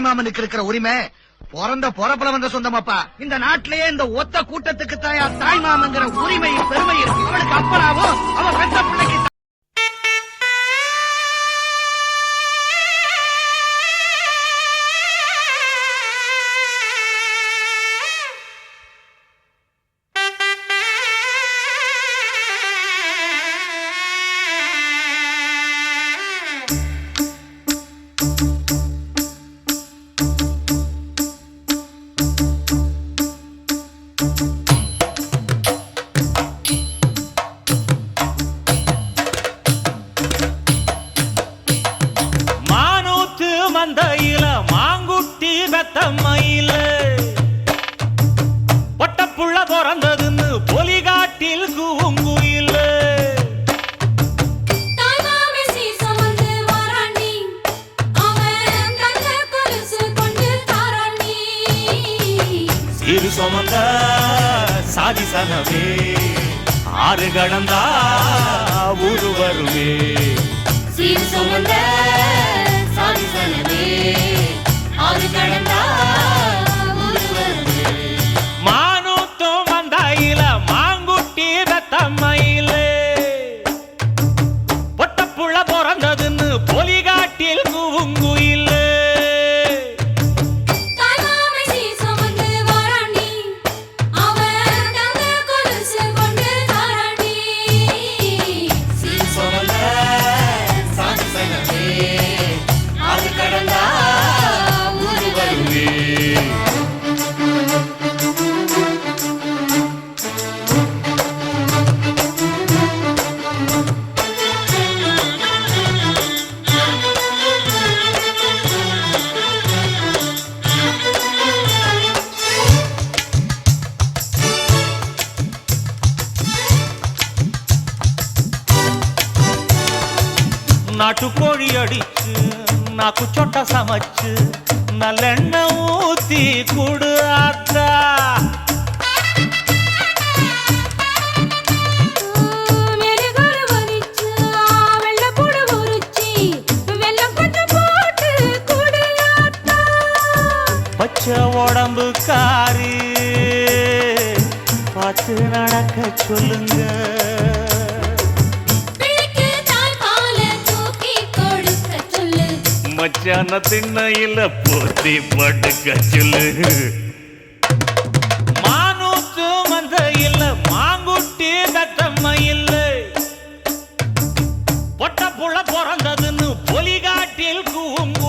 தாய் மாமனுக்கு இருக்கிற உரிமை பிறந்த பொறப்புல வந்த சொந்தமாப்பா. இந்த நாட்டிலேயே இந்த ஒத்த கூட்டத்துக்கு தாயா தாய் மாமங்கிற உரிமை பெருமை இருக்கு. அவளுக்கு அப்பனாவும் அவன் பெற்ற பிள்ளைக்கு மந்தையில மாங்குட்டி பெத்தம்மையில பொட்டப்புள்ள பிறந்ததுன்னு பொலிகாட்டில் கூங்குயில சிறு சுமந்த சாதி சனவே ஆறு கடந்தா ஊரு வருமே. சிறு சுமந்த மானூத்தும் மந்தாயில மாங்குட்டி பெத்தம்மையில பொட்டப்புள்ள பிறந்ததுன்னு பொலிகாட்டில் கூங்குயில நாட்டுக்கோழி அடிச்சு நாக்கு சொட்ட சமைச்சு நல்லெண்ணெய் ஊத்தி குடு ஆத்தா. பச்சை உடம்பு காரி பார்த்து நடக்க சொல்லுங்க. மச்சான திண்ணையில போத்தி படுக்க சொல்லு. மானூத்து மந்தையில மாங்குட்டி பெத்தம்மையில பொட்டப்புள்ள பிறந்ததுன்னு பொலிகாட்டில் கூங்க